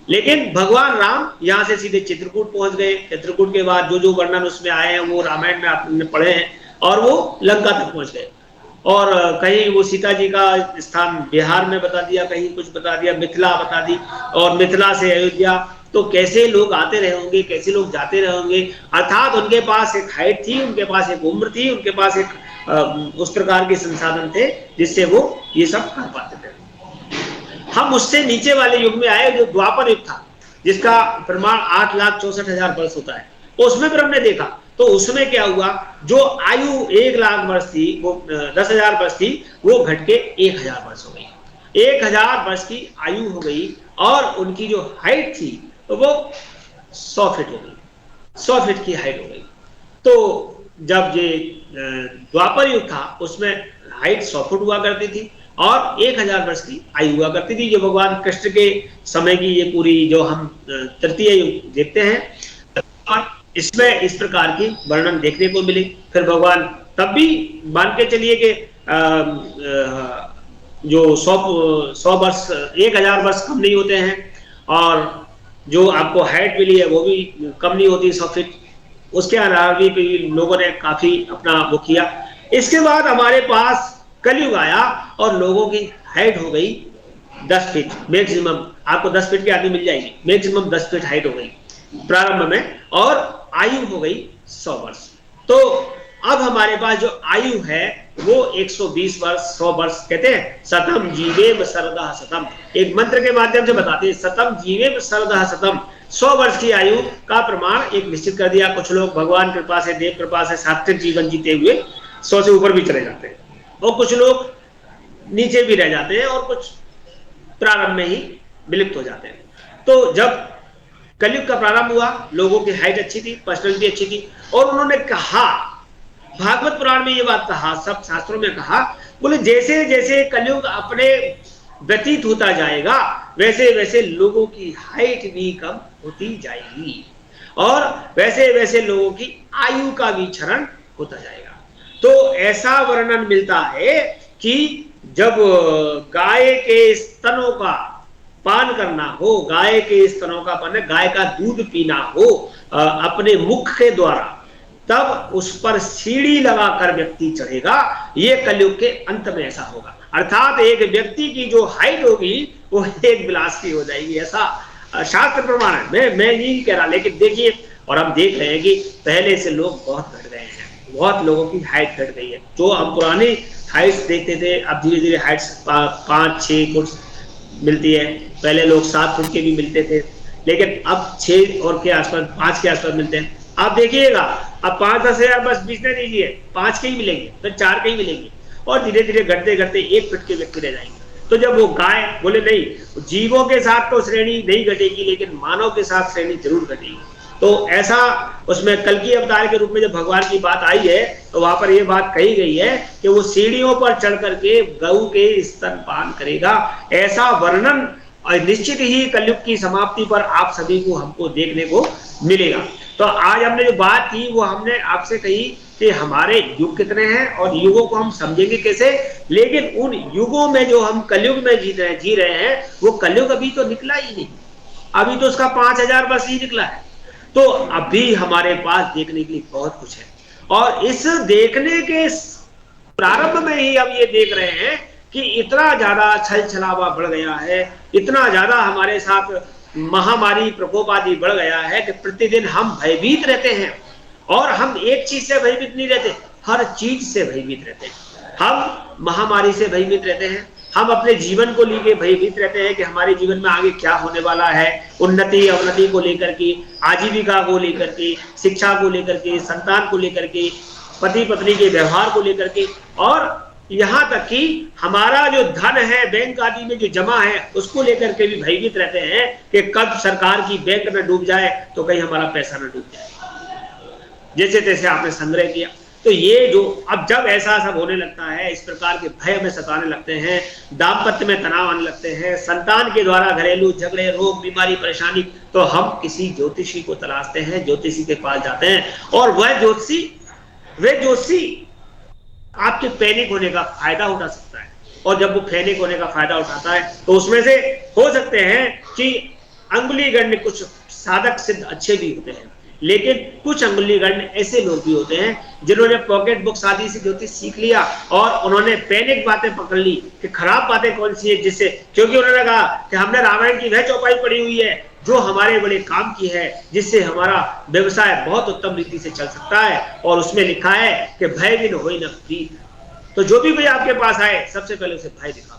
लेकिन भगवान राम यहाँ से सीधे चित्रकूट पहुंच गए। चित्रकूट के बाद जो जो वर्णन उसमें आए हैं वो रामायण में आपने पढ़े हैं और वो लंका तक पहुंच गए। और कहीं वो सीता जी का स्थान बिहार में बता दिया, कहीं कुछ बता दिया, मिथिला बता दी, और मिथिला से अयोध्या। तो कैसे लोग आते रहे होंगे, कैसे लोग जाते रहे होंगे। अर्थात उनके पास एक हाइट थी, उनके पास एक उम्र थी, उनके पास एक उस प्रकार के संसाधन थे जिससे वो ये सब कर पाते थे। हम उससे नीचे वाले युग में आए जो द्वापर युग था, जिसका प्रमाण 8,64,000 वर्ष होता है। उसमें फिर हमने देखा तो उसमें क्या हुआ, जो आयु 1 लाख वर्ष थी, वो 10,000 वर्ष थी, वो घट के 1,000 वर्ष हो गई। 1,000 वर्ष की आयु हो गई और उनकी जो हाइट थी तो वो 100 फीट हो गई, 100 फीट की हाइट हो गई। तो जब ये द्वापर युग था उसमें हाइट 100 फुट हुआ करती थी और 1,000 वर्ष की आयु हुआ करती थी। जो भगवान कृष्ण के समय की ये पूरी जो हम तृतीय युग देखते हैं, इसमें इस प्रकार की वर्णन देखने को मिली। फिर भगवान तब भी मान के चलिए कि जो 100 वर्ष, 1,000 वर्ष कम नहीं होते हैं और जो आपको हाइट मिली है वो भी कम नहीं होती, 100 फीट। उसके अलावा भी लोगों ने काफी अपना वो किया। इसके बाद हमारे पास कलयुग आया और लोगों की हाइट हो गई 10 फीट मैक्सिमम। आपको 10 फीट की आदमी मिल जाएगी, मैक्सिमम 10 फीट हाइट हो गई प्रारंभ में, और आयु हो गई 100 वर्ष। तो अब हमारे पास जो आयु है वो 120 वर्ष, 100 वर्ष। कहते हैं सतम जीवेम सरदः शतम, एक मंत्र के माध्यम से बताते हैं, सतम जीवेम सरदः शतम। 100 वर्ष की आयु का प्रमाण एक निश्चित कर दिया। कुछ लोग भगवान कृपा से, देव कृपा से सात्विक जीवन जीते हुए 100 से ऊपर भी चले जाते हैं और कुछ लोग नीचे भी रह जाते हैं और कुछ प्रारंभ में ही विलुप्त हो जाते हैं। तो जब कलयुग का प्रारंभ हुआ, लोगों की हाइट अच्छी थी, पर्सनैलिटी अच्छी थी, और उन्होंने कहा, भागवत पुराण में ये बात कहा, सब शास्त्रों में कहा, बोले जैसे जैसे कलयुग अपने व्यतीत होता जाएगा वैसे वैसे लोगों की हाइट भी कम होती जाएगी और वैसे वैसे लोगों की आयु का भी क्षरण होता जाएगा। तो ऐसा वर्णन मिलता है कि जब गाय के स्तनों का पान करना हो, गाय के स्तनों का पान, गाय का दूध पीना हो अपने मुख के द्वारा, तब उस पर सीढ़ी लगाकर व्यक्ति चढ़ेगा। ये कलयुग के अंत में ऐसा होगा। अर्थात एक व्यक्ति की जो हाइट होगी वो एक गिलास की हो जाएगी, ऐसा शास्त्र प्रमाण है। मैं नहीं कह रहा, लेकिन देखिए, और हम देख रहे हैं कि पहले से लोग बहुत घट गए हैं, बहुत लोगों की हाइट घट गई है। जो हम पुरानी हाइट्स देखते थे, अब धीरे धीरे हाइट्स 5-6 फुट मिलती है। पहले लोग 7 फुट के भी मिलते थे, लेकिन अब 6 और के आसपास, 5 के आसपास मिलते हैं। आप देखिएगा, अब 5-10 हजार बस बीचने दीजिए, 5 के ही मिलेंगे, फिर 4 के ही मिलेंगे, और धीरे धीरे घटते घटते 1 फुट के व्यक्ति रह जाएंगे। तो जब वो गाय बोले नहीं, जीवों के साथ तो श्रेणी नहीं घटेगी लेकिन मानव के साथ श्रेणी जरूर घटेगी। तो ऐसा उसमें कल्कि अवतार के रूप में जब भगवान की बात आई है तो वहां पर यह बात कही गई है कि वो सीढ़ियों पर चढ़ करके गऊ के स्तनपान करेगा। ऐसा वर्णन निश्चित ही कलयुग की समाप्ति पर आप सभी को हमको देखने को मिलेगा। तो आज हमने जो बात की वो हमने आपसे कही कि हमारे युग कितने हैं और युगों को हम समझेंगे कैसे, लेकिन उन युगों में जो हम कलयुग में जी रहे हैं वो कलयुग अभी तो निकला ही नहीं, अभी तो उसका 5000 वर्ष ही निकला है। तो अभी हमारे पास देखने के लिए बहुत कुछ है और इस देखने के प्रारंभ में ही हम ये देख रहे हैं कि इतना ज्यादा छल छलावा बढ़ गया है, इतना ज्यादा हमारे साथ महामारी प्रकोप आदि बढ़ गया है कि प्रतिदिन हम भयभीत रहते हैं। और हम एक चीज से भयभीत नहीं रहते, हर चीज से भयभीत रहते हैं। हम महामारी से भयभीत रहते हैं, हम अपने जीवन को लेकर भयभीत रहते हैं कि हमारे जीवन में आगे क्या होने वाला है, उन्नति अवनति को लेकर के, आजीविका को लेकर के, शिक्षा को लेकर के, संतान को लेकर के, पति पत्नी के व्यवहार को लेकर के, और यहाँ तक कि हमारा जो धन है बैंक आदि में जो जमा है उसको लेकर के भी भयभीत रहते हैं कि कब सरकार की बैंक में डूब जाए तो कहीं हमारा पैसा न डूब जाए, जैसे तैसे आपने संग्रह किया। तो ये जो अब जब ऐसा सब होने लगता है, इस प्रकार के भय में सताने लगते हैं, दाम्पत्य में तनाव आने लगते हैं, संतान के द्वारा घरेलू झगड़े, रोग, बीमारी, परेशानी, तो हम किसी ज्योतिषी को तलाशते हैं, ज्योतिषी के पास जाते हैं और वह ज्योतिषी आपके पैनिक होने का फायदा उठा सकता है। और जब वो पैनिक होने का फायदा उठाता है तो उसमें से हो सकते हैं कि अंगुली गण्य कुछ साधक सिद्ध अच्छे भी होते हैं, लेकिन कुछ अंगुली गण्य ऐसे लोग भी होते हैं जिन्होंने पॉकेट बुक्स आदि से ज्योतिष सीख लिया और उन्होंने पैनिक बातें पकड़ ली कि खराब बातें कौन सी है, जिससे क्योंकि उन्होंने कहा कि हमने रामायण की वह चौपाई पढ़ी हुई है जो हमारे बड़े काम की है, जिससे हमारा व्यवसाय बहुत उत्तम रीति से चल सकता है। और उसमें लिखा है कि भय बिन होई न प्रीत। तो जो भी कोई आपके पास आए सबसे पहले उसे भय दिखा।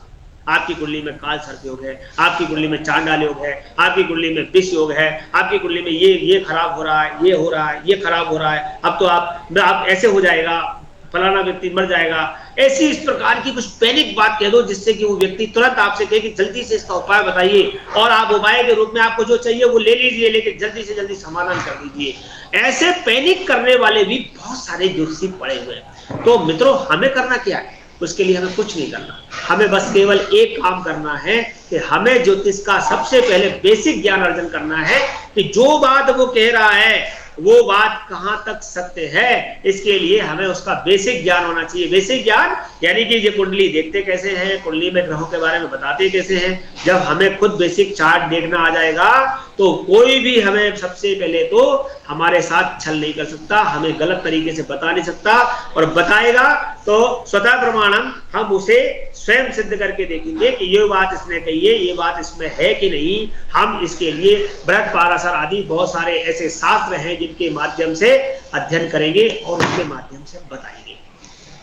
आपकी कुंडली में काल सर्प योग है, आपकी कुंडली में चांडाल योग है, आपकी कुंडली में विष योग है, आपकी कुंडली में ये खराब हो रहा है, ये हो रहा है, ये खराब हो रहा है, अब तो आप ऐसे हो जाएगा, फलाना व्यक्ति मर जाएगा, ऐसी इस प्रकार की कुछ पैनिक बात कह दो जिससे कि वो व्यक्ति तुरंत आपसे कहे कि जल्दी से इसका उपाय बताइए, और आप उपाय के रूप में आपको जो चाहिए वो ले लीजिए, लेकिन जल्दी से जल्दी समाधान कर दीजिए। ऐसे पैनिक करने वाले भी बहुत सारे ज्योतिषी पड़े हुए हैं। तो मित्रों, हमें करना क्या है? उसके लिए हमें कुछ नहीं करना, हमें बस केवल एक काम करना है कि हमें ज्योतिष का सबसे पहले बेसिक ज्ञान अर्जन करना है कि जो बात वो कह रहा है वो बात कहां तक सत्य है। इसके लिए हमें उसका बेसिक ज्ञान होना चाहिए। बेसिक ज्ञान यानी कि ये कुंडली देखते कैसे हैं, कुंडली में ग्रहों के बारे में बताते कैसे हैं। जब हमें खुद बेसिक चार्ट देखना आ जाएगा तो कोई भी हमें सबसे पहले तो हमारे साथ छल नहीं कर सकता, हमें गलत तरीके से बता नहीं सकता, और बताएगा तो स्वतः प्रमाणम हम उसे स्वयं सिद्ध करके देखेंगे कि ये बात इसने कही है, ये बात इसमें है कि नहीं। हम इसके लिए बृहद पाराशर आदि बहुत सारे ऐसे शास्त्र हैं जिनके माध्यम से अध्ययन करेंगे और उसके माध्यम से बताएंगे।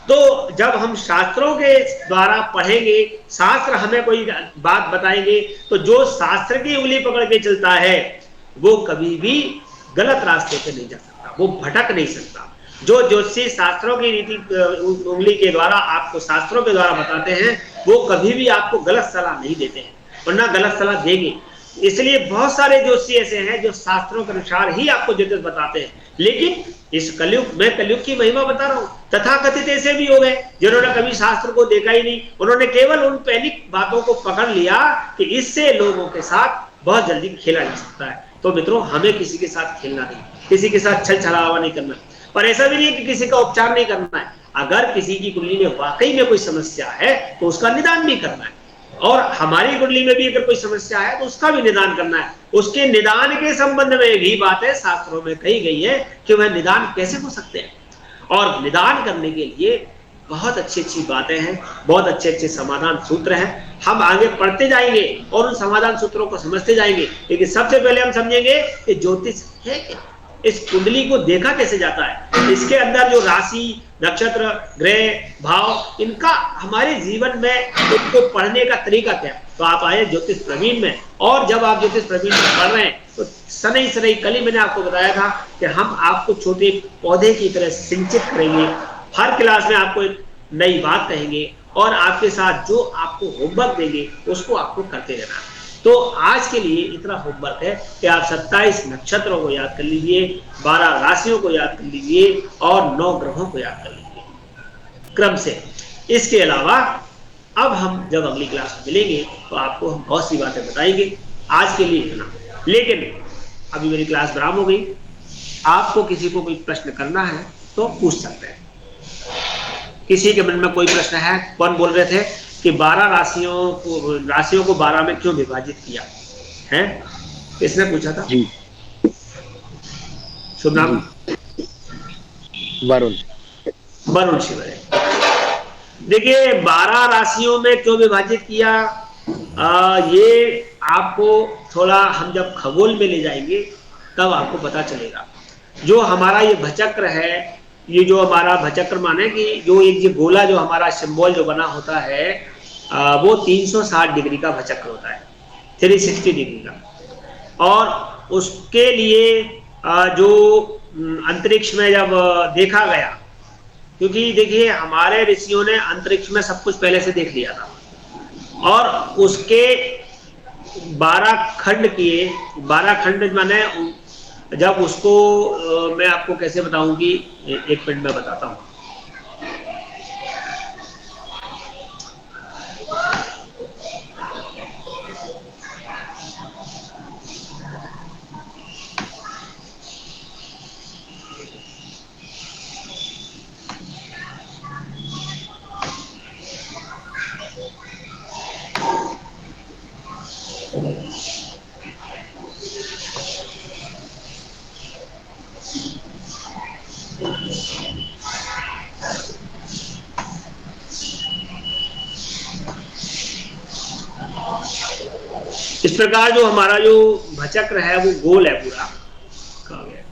तो जब हम शास्त्रों के द्वारा पढ़ेंगे, शास्त्र हमें कोई बात बताएंगे, तो जो शास्त्र की उंगली पकड़ के चलता है वो कभी भी गलत रास्ते पे नहीं जा सकता, वो भटक नहीं सकता। जो ज्योतिषी शास्त्रों की रीति उंगली के द्वारा आपको शास्त्रों के द्वारा बताते हैं वो कभी भी आपको गलत सलाह नहीं देते हैं, वरना गलत सलाह देंगे। इसलिए बहुत सारे ज्योतिषी ऐसे हैं जो शास्त्रों के अनुसार ही आपको ज्योतिष बताते हैं। लेकिन इस कलयुग, मैं कलयुग की महिमा बता रहा हूँ, तथाकथित ऐसे भी हो गए जिन्होंने कभी शास्त्र को देखा ही नहीं, उन्होंने केवल उन पैनिक बातों को पकड़ लिया कि इससे लोगों के साथ बहुत जल्दी खेला जा सकता है। तो मित्रों, हमें किसी के साथ खेलना नहीं, किसी के साथ छल छलावा नहीं करना, और ऐसा भी नहीं है कि किसी का उपचार नहीं करना है। अगर किसी की कुंडली में वाकई में कोई समस्या है तो उसका निदान भी करना है, और हमारी कुंडली में भी अगर कोई समस्या है तो उसका भी निदान करना है। उसके निदान के संबंध में भी बातें शास्त्रों में कही गई है कि वह निदान कैसे हो सकते हैं, और निदान करने के लिए बहुत अच्छी अच्छी बातें हैं, बहुत अच्छे अच्छे समाधान सूत्र हैं। हम आगे पढ़ते जाएंगे और उन समाधान सूत्रों को समझते जाएंगे, लेकिन सबसे पहले हम समझेंगे कि ज्योतिष है क्या, इस कुंडली को देखा कैसे जाता है, इसके अंदर जो राशि, नक्षत्र, ग्रह, भाव, इनका हमारे जीवन में इनको पढ़ने का तरीका क्या है। तो आप आए ज्योतिष प्रवीण में, और जब आप ज्योतिष प्रवीण में पढ़ रहे हैं तो सनई कल ही मैंने आपको बताया था कि हम आपको छोटे पौधे की तरह सिंचित करेंगे। हर क्लास में आपको एक नई बात कहेंगे और आपके साथ जो आपको होमवर्क देंगे उसको आपको करते रहना। तो आज के लिए इतना होमवर्क है कि आप 27 नक्षत्रों को याद कर लीजिए, 12 राशियों को याद कर लीजिए और 9 ग्रहों को याद कर लीजिए क्रम से। इसके अलावा अब हम जब अगली क्लास में मिलेंगे तो आपको हम बहुत सी बातें बताएंगे। आज के लिए इतना। लेकिन अभी मेरी क्लास बराबर हो गई, आपको किसी को कोई प्रश्न करना है तो पूछ सकते हैं। किसी के मन में कोई प्रश्न है? कौन बोल रहे थे कि 12 राशियों को 12 में क्यों विभाजित किया है? किसने पूछा था? जी शुभ नाम? वरुण शिवरे। देखिए 12 राशियों में क्यों विभाजित किया, ये आपको थोड़ा हम जब खगोल में ले जाएंगे तब आपको पता चलेगा। जो हमारा ये भचक्र है, ये जो हमारा भचक्र माने कि जो एक ये गोला जो हमारा सिंबल जो बना होता है वो 360 डिग्री का भचक्र होता है, 360 डिग्री का। और उसके लिए जो अंतरिक्ष में जब देखा गया, क्योंकि देखिए हमारे ऋषियों ने अंतरिक्ष में सब कुछ पहले से देख लिया था और उसके 12 खंड किए। 12 खंड माने जब उसको मैं आपको कैसे बताऊं कि एक मिनट में बताता हूं। इस प्रकार जो हमारा जो भचक्र है वो गोल है पूरा। कहाँ गया?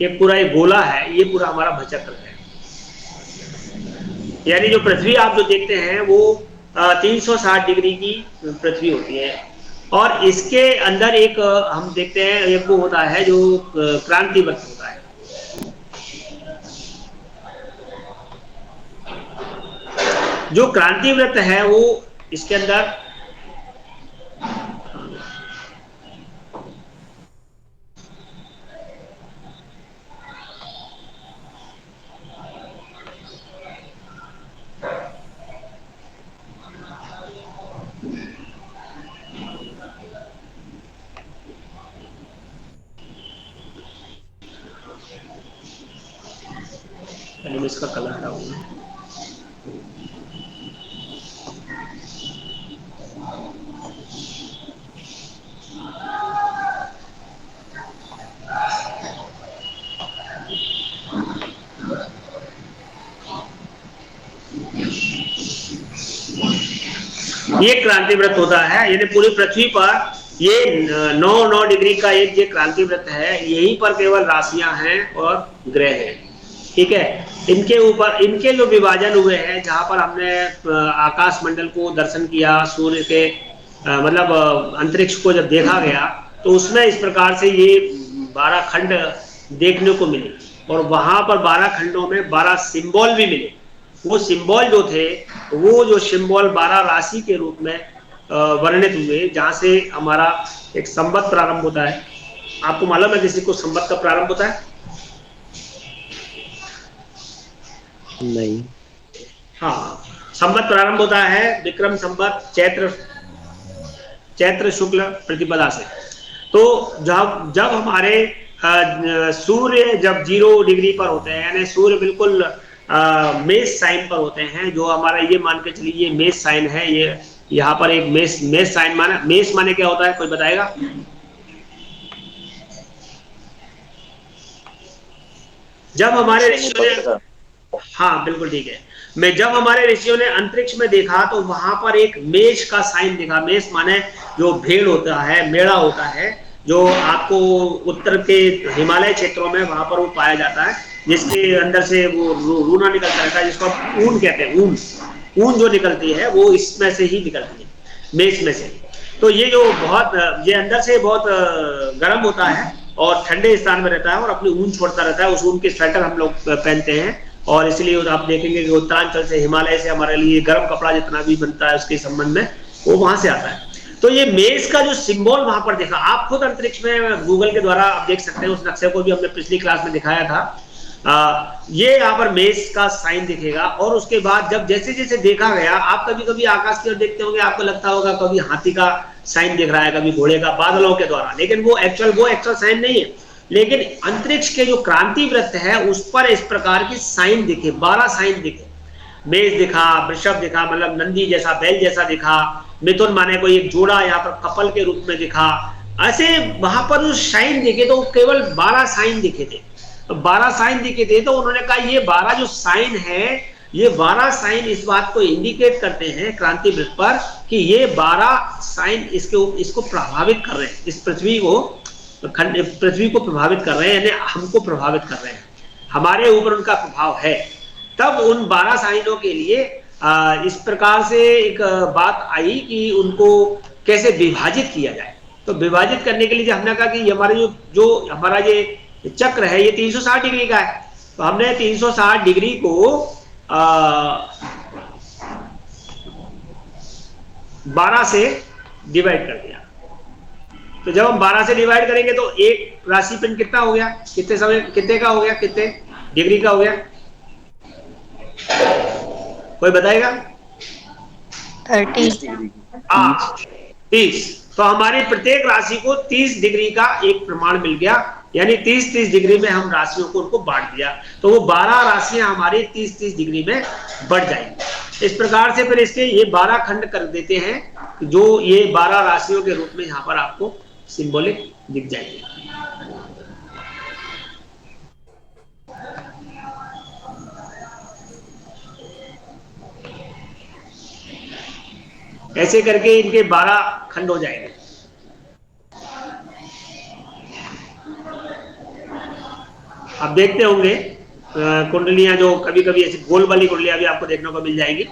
ये पूरा एक गोला है, ये पूरा हमारा भचक्र है। यानी जो पृथ्वी आप जो देखते हैं वो 360 डिग्री की पृथ्वी होती है और इसके अंदर एक हम देखते हैं एक वो होता है जो क्रांति वृत्त होता है। जो क्रांति वृत्त है वो इसके अंदर इसका कलर हटाऊंगा। ये क्रांति वृत्त होता है, यानी पूरी पृथ्वी पर ये 9 डिग्री का एक ये क्रांति वृत्त है। यहीं पर केवल राशियां हैं और ग्रह हैं, ठीक है। इनके ऊपर इनके जो विभाजन हुए हैं, जहां पर हमने आकाश मंडल को दर्शन किया, सूर्य के मतलब अंतरिक्ष को जब देखा गया तो उसमें इस प्रकार से ये 12 खंड देखने को मिले और वहां पर 12 खंडों में 12 सिंबल भी मिले। वो सिंबल जो थे वो जो सिंबल 12 राशि के रूप में वर्णित हुए, जहां से हमारा एक संवत प्रारंभ होता है। आपको मालूम है किसी को संवत का प्रारंभ होता है? नहीं। हाँ, संवत प्रारंभ होता है विक्रम संवत चैत्र शुक्ल प्रतिपदा से। तो जब हमारे सूर्य जब 0 डिग्री पर होते हैं, यानी सूर्य बिल्कुल मेष साइन पर होते हैं, जो हमारा ये मान के चलिए ये मेष साइन है। ये यहाँ पर एक मेष साइन माना, मेष माने क्या होता है कोई बताएगा? जब हमारे ऋषियों ने, हाँ बिल्कुल ठीक है, जब हमारे ऋषियों ने अंतरिक्ष में देखा तो वहां पर एक मेष का साइन दिखा। मेष माने जो भेड़ होता है, मेढ़ा होता है, जो आपको उत्तर के हिमालय क्षेत्रों में वहां पर वो पाया जाता है, जिसके अंदर से वो रूना निकलता रहता है, जिसको ऊन कहते हैं। ऊन जो निकलती है वो इसमें से ही निकलती है, मेष में से। तो ये जो बहुत ये अंदर से बहुत गर्म होता है और ठंडे स्थान में रहता है और अपनी ऊन छोड़ता रहता है। उस ऊन के स्वेटर हम लोग पहनते हैं और इसलिए आप देखेंगे कि उत्तरांचल से, हिमालय से हमारे लिए गर्म कपड़ा जितना भी बनता है उसके संबंध में वो वहां से आता है। तो ये मेष का जो सिंबल वहां पर देखा, आप खुद अंतरिक्ष में गूगल के द्वारा आप देख सकते हैं, उस नक्शे को भी हमने पिछली क्लास में दिखाया था। ये यहाँ पर मेष का साइन दिखेगा और उसके बाद जब जैसे जैसे देखा गया, आप कभी कभी आकाश की ओर देखते होंगे, आपको लगता होगा कभी हाथी का साइन दिख रहा है, कभी घोड़े का, बादलों के द्वारा, लेकिन वो एक्चुअल साइन नहीं है। लेकिन अंतरिक्ष के जो क्रांति वृत्त है उस पर इस प्रकार की साइन दिखे, 12 साइन दिखे। मेष दिखा, वृषभ दिखा, मतलब नंदी जैसा, बैल जैसा दिखा, मिथुन माने कोई एक जोड़ा यहाँ पर कपल के रूप में दिखा। ऐसे वहां पर जो साइन दिखे तो केवल 12 साइन दिखे थे। तो 12 साइन दिखे थे तो उन्होंने कहा ये 12 जो साइन है, ये 12 साइन इस बात को इंडिकेट करते हैं क्रांति वृत्त पर कि ये 12 साइन इसको प्रभावित कर रहे हैं, इस पृथ्वी को प्रभावित कर रहे हैं, यानी हमको प्रभावित कर रहे हैं, हमारे ऊपर उनका प्रभाव है। तब उन 12 साइनों के लिए इस प्रकार से एक बात आई कि उनको कैसे विभाजित किया जाए। तो विभाजित करने के लिए हमने कहा कि हमारे जो हमारा ये चक्र है ये 360 डिग्री का है, तो हमने 360 डिग्री को 12 से डिवाइड कर दिया। तो जब हम 12 से डिवाइड करेंगे तो एक राशिपिंड कितना हो गया, कितने का हो गया, कितने डिग्री का हो गया, कोई बताएगा? 30। 30। तो हमारी प्रत्येक राशि को 30 डिग्री का एक प्रमाण मिल गया, यानी 30-30 डिग्री में हम राशियों को उनको बांट दिया, तो वो 12 राशियां हमारी 30-30 डिग्री में बढ़ जाएंगी। इस प्रकार से फिर इसके ये 12 खंड कर देते हैं, जो ये 12 राशियों के रूप में यहाँ पर आपको सिंबॉलिक दिख जाएंगे। ऐसे करके इनके 12 खंड हो जाएंगे। आप देखते होंगे कुंडलियां जो कभी कभी ऐसी गोल वाली कुंडलियां भी आपको देखने को मिल जाएगी।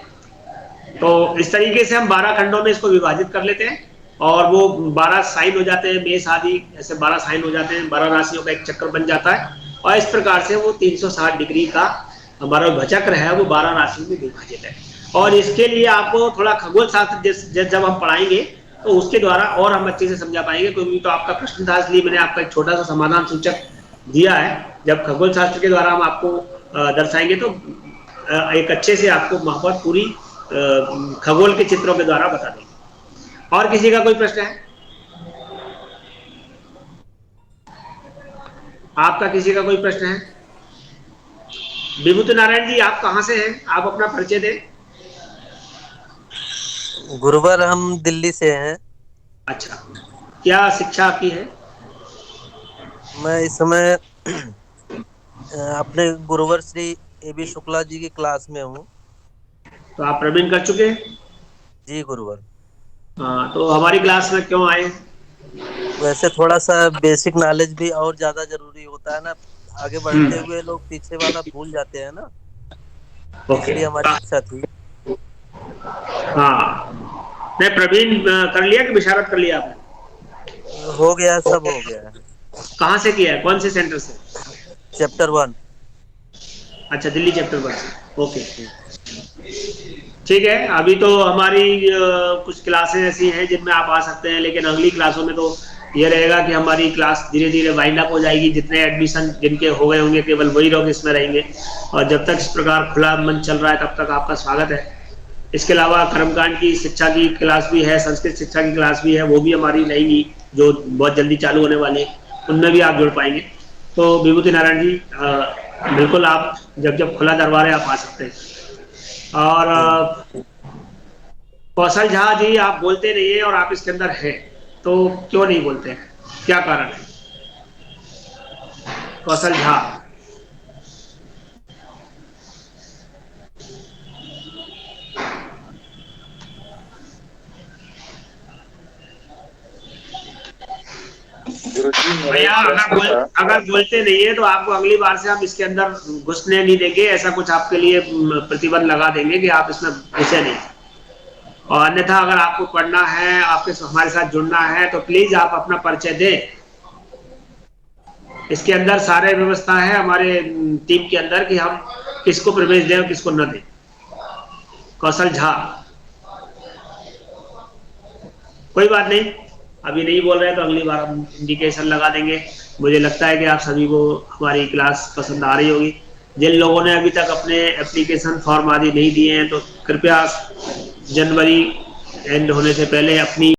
तो इस तरीके से हम 12 खंडों में इसको विभाजित कर लेते हैं और वो 12 साइन हो जाते हैं, मेष आदि ऐसे 12 साइन हो जाते हैं, 12 राशियों का एक चक्र बन जाता है और इस प्रकार से वो 360 डिग्री का हमारा चक्र है वो 12 राशियों में विभाजित है। और इसके लिए आपको थोड़ा खगोल शास्त्र जब हम पढ़ाएंगे तो उसके द्वारा और हम अच्छे से समझा पाएंगे, क्योंकि तो आपका प्रश्न था इसलिए मैंने आपका एक छोटा सा समाधान सूचक दिया है। जब खगोल शास्त्र के द्वारा हम आपको दर्शाएंगे तो एक अच्छे से आपको वहां पर पूरी खगोल के चित्रों के द्वारा बता देंगे। और किसी का कोई प्रश्न है? आपका किसी का कोई प्रश्न है? विभूति नारायण जी, आप कहाँ से हैं? आप अपना परिचय दें। गुरुवर, हम दिल्ली से हैं। अच्छा, क्या शिक्षा आपकी है? मैं इस समय अपने गुरुवर श्री AB शुक्ला जी की क्लास में हूँ। तो आप प्रवीण कर चुके हैं? जी गुरुवर। हाँ, तो हमारी क्लास में क्यों आए? वैसे थोड़ा सा बेसिक नॉलेज भी और ज्यादा जरूरी होता है ना, आगे बढ़ते हुए लोग पीछे वाला भूल जाते हैं ना, इसलिए हमारी इच्छा थी। हाँ, नहीं प्रवीण कर लिया कि विशारद कर लिया आपने? हो गया, सब हो गया है। कहाँ से किया है, कौन से सेंटर से? चैप्टर 1। अच्छा, दिल्ली चैप्टर 1 से, ओके ठीक है। अभी तो हमारी कुछ क्लासें ऐसी हैं जिनमें आप आ सकते हैं, लेकिन अगली क्लासों में तो ये रहेगा कि हमारी क्लास धीरे धीरे वाइंड अप हो जाएगी। जितने एडमिशन जिनके हो गए होंगे केवल वही लोग इसमें रहेंगे, और जब तक इस प्रकार खुला मन चल रहा है तब तक आपका स्वागत है। इसके अलावा कर्मकांड की शिक्षा की क्लास भी है, संस्कृत शिक्षा की क्लास भी है, वो भी हमारी रहेंगी जो बहुत जल्दी चालू होने वाली है, उनमें भी आप जुड़ पाएंगे। तो विभूति नारायण जी, बिल्कुल आप जब खुला दरबार है आप आ सकते हैं। और कौशल झा जी, आप बोलते नहीं है और आप इसके अंदर हैं, तो क्यों नहीं बोलते हैं, क्या कारण है? कौशल झा, भैया अगर बोलते नहीं है तो आपको अगली बार से हम इसके अंदर घुसने नहीं देंगे, ऐसा कुछ आपके लिए प्रतिबंध लगा देंगे कि आप इसमें घुसे नहीं। और अन्यथा अगर आपको पढ़ना है, आपके हमारे साथ जुड़ना है, तो प्लीज आप अपना परिचय दें। इसके अंदर सारे व्यवस्था है हमारे टीम के अंदर कि हम किसको प्रवेश दें और किसको न दें। कौशल झा, कोई बात नहीं, अभी नहीं बोल रहे तो अगली बार हम इंडिकेशन लगा देंगे। मुझे लगता है कि आप सभी को हमारी क्लास पसंद आ रही होगी। जिन लोगों ने अभी तक अपने एप्लीकेशन फॉर्म आदि नहीं दिए हैं तो कृपया जनवरी एंड होने से पहले अपनी